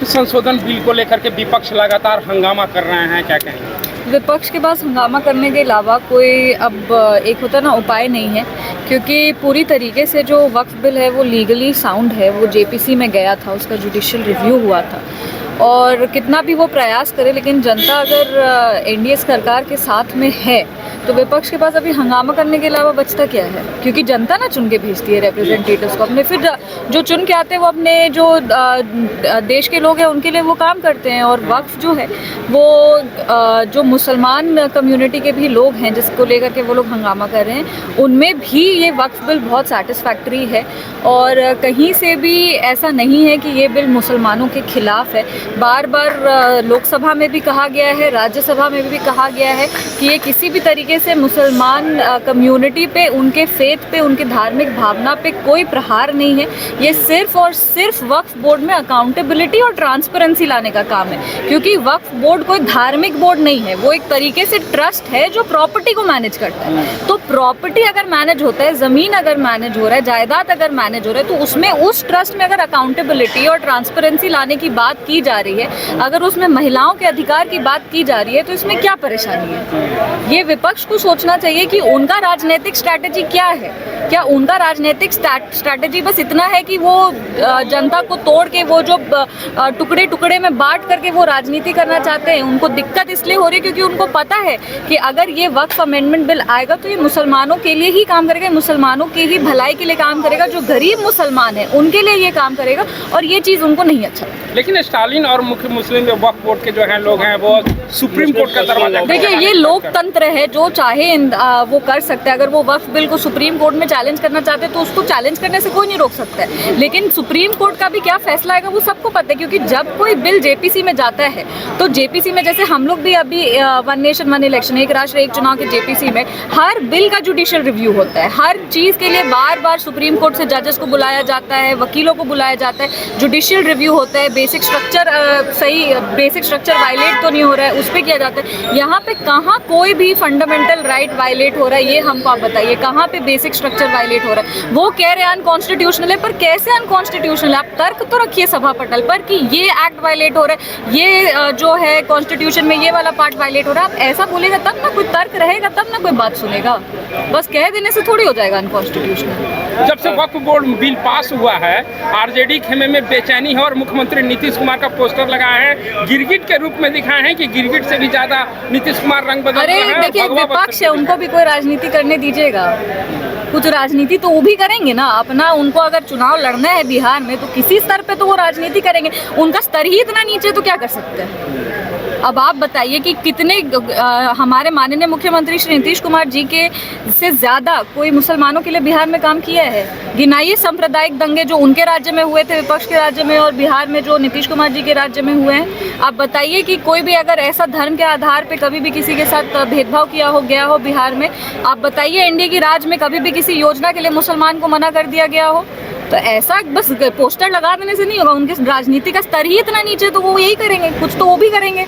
संशोधन बिल को लेकर के विपक्ष लगातार हंगामा कर रहे हैं, क्या कहेंगे? विपक्ष के पास हंगामा करने के अलावा कोई अब एक होता ना उपाय नहीं है, क्योंकि पूरी तरीके से जो वक्फ बिल है वो लीगली साउंड है। वो जेपीसी में गया था, उसका जुडिशियल रिव्यू हुआ था, और कितना भी वो प्रयास करे लेकिन जनता अगर एनडीए सरकार के साथ में है तो विपक्ष के पास अभी हंगामा करने के अलावा बचता क्या है, क्योंकि जनता ना चुन के भेजती है रिप्रेजेंटेटिव्स को अपने। फिर जो चुन के आते हैं वो अपने जो देश के लोग हैं उनके लिए वो काम करते हैं। और वक्फ जो है वो जो मुसलमान कम्युनिटी के भी लोग हैं जिसको लेकर के वो लोग हंगामा कर रहे हैं, उनमें भी ये वक्फ बिल बहुत सेटिस्फैक्ट्री है। और कहीं से भी ऐसा नहीं है कि ये बिल मुसलमानों के खिलाफ है। बार बार लोकसभा में भी कहा गया है, राज्यसभा में भी कहा गया है कि ये किसी भी तरीके से मुसलमान कम्युनिटी पे, उनके फेथ पे, उनके धार्मिक भावना पे कोई प्रहार नहीं है। ये सिर्फ और सिर्फ वक्फ बोर्ड में अकाउंटेबिलिटी और ट्रांसपेरेंसी लाने का काम है, क्योंकि वक्फ बोर्ड कोई धार्मिक बोर्ड नहीं है, वो एक तरीके से ट्रस्ट है जो प्रॉपर्टी को मैनेज करता है। तो प्रॉपर्टी अगर मैनेज होता है, ज़मीन अगर मैनेज हो रहा है, जायदाद अगर मैनेज हो रहा है, तो उसमें उस ट्रस्ट में अगर अकाउंटेबिलिटी और ट्रांसपेरेंसी लाने की बात की जा रही है, अगर उसमें महिलाओं के अधिकार की बात की जा रही है, तो इसमें क्या परेशानी है? ये विपक्ष को सोचना चाहिए कि उनका राजनीतिक स्ट्रैटेजी क्या है। क्या उनका राजनीतिक स्ट्रैटेजी बस इतना है कि वो जनता को तोड़ के वो जो टुकड़े टुकड़े में बांट करके वो राजनीति करना चाहते हैं? उनको दिक्कत इसलिए हो रही है क्योंकि उनको पता है कि अगर ये वक्फ अमेंडमेंट बिल आएगा तो ये मुसलमानों के लिए ही काम करेगा, मुसलमानों की ही भलाई के लिए काम करेगा, जो गरीब मुसलमान है उनके लिए ये काम करेगा, और ये चीज़ उनको नहीं अच्छा। लेकिन स्टालिन और मुख्य मुस्लिम वक्फ बोर्ड के जो हैं लोग हैं वो सुप्रीम कोर्ट का दरवाजा। देखिए, ये लोकतंत्र है, जो चाहे वो कर सकते हैं। अगर वो वक्फ बिल को सुप्रीम कोर्ट में चैलेंज करना चाहते हैं तो उसको चैलेंज करने से कोई नहीं रोक सकता है। लेकिन सुप्रीम कोर्ट का भी क्या फैसला आएगा वो सबको पता है, क्योंकि जब कोई बिल जेपीसी में जाता है तो जेपीसी में, जैसे हम लोग भी अभी वन नेशन वन इलेक्शन, एक राष्ट्र एक चुनाव के जेपीसी में हर बिल का जुडिशियल रिव्यू होता है। हर चीज़ के लिए बार बार सुप्रीम कोर्ट से जजेस को बुलाया जाता है, वकीलों को बुलाया जाता है, जुडिशियल रिव्यू होता है, बेसिक स्ट्रक्चर वायलेट तो नहीं हो रहा है उस पर किया जाता है। यहाँ पे कहाँ कोई भी फंडामेंटल राइट वायलेट हो रहा है, ये हमको आप बताइए। कहाँ पे बेसिक स्ट्रक्चर वायलेट हो रहा है? वो कह रहे हैं अनकॉन्स्टिट्यूशनल है, पर कैसे अनकॉन्स्टिट्यूशनल है? आप तर्क तो रखिए सभा पटल पर कि ये एक्ट वायलेट हो रहा है, ये जो है कॉन्स्टिट्यूशन में ये वाला पार्ट वायलेट हो रहा है। आप ऐसा बोलेगा तब ना कोई तर्क रहेगा, तब ना कोई बात सुनेगा। बस कह देने से थोड़ी हो जाएगा अनकॉन्स्टिट्यूशनल। जब से वक्फ बोर्ड बिल पास हुआ है, आरजेडी खेमे में बेचैनी है और मुख्यमंत्री नीतीश कुमार का पोस्टर लगाए हैं, गिरगिट के रूप में दिखाए हैं कि गिरगिट से भी ज्यादा नीतीश कुमार रंग बदल रहे हैं। देखिए, विपक्ष है, उनको भी कोई राजनीति करने दीजिएगा। कुछ राजनीति तो वो भी करेंगे ना अपना। उनको अगर चुनाव लड़ना है बिहार में तो किसी स्तर पे तो वो राजनीति करेंगे। उनका स्तर ही इतना नीचे तो क्या कर सकते हैं? अब आप बताइए कि कितने हमारे माननीय मुख्यमंत्री श्री नीतीश कुमार जी के से ज़्यादा कोई मुसलमानों के लिए बिहार में काम किया है? गिनाइए सांप्रदायिक दंगे जो उनके राज्य में हुए थे, विपक्ष के राज्य में, और बिहार में जो नीतीश कुमार जी के राज्य में हुए हैं। आप बताइए कि कोई भी अगर ऐसा धर्म के आधार पे कभी भी किसी के साथ भेदभाव किया हो गया हो बिहार में? आप बताइए एनडीए की राज में कभी भी किसी योजना के लिए मुसलमान को मना कर दिया गया हो? तो ऐसा बस पोस्टर लगा देने से नहीं होगा। उनके राजनीति का स्तर ही इतना नीचे, तो वो यही करेंगे, कुछ तो वो भी करेंगे।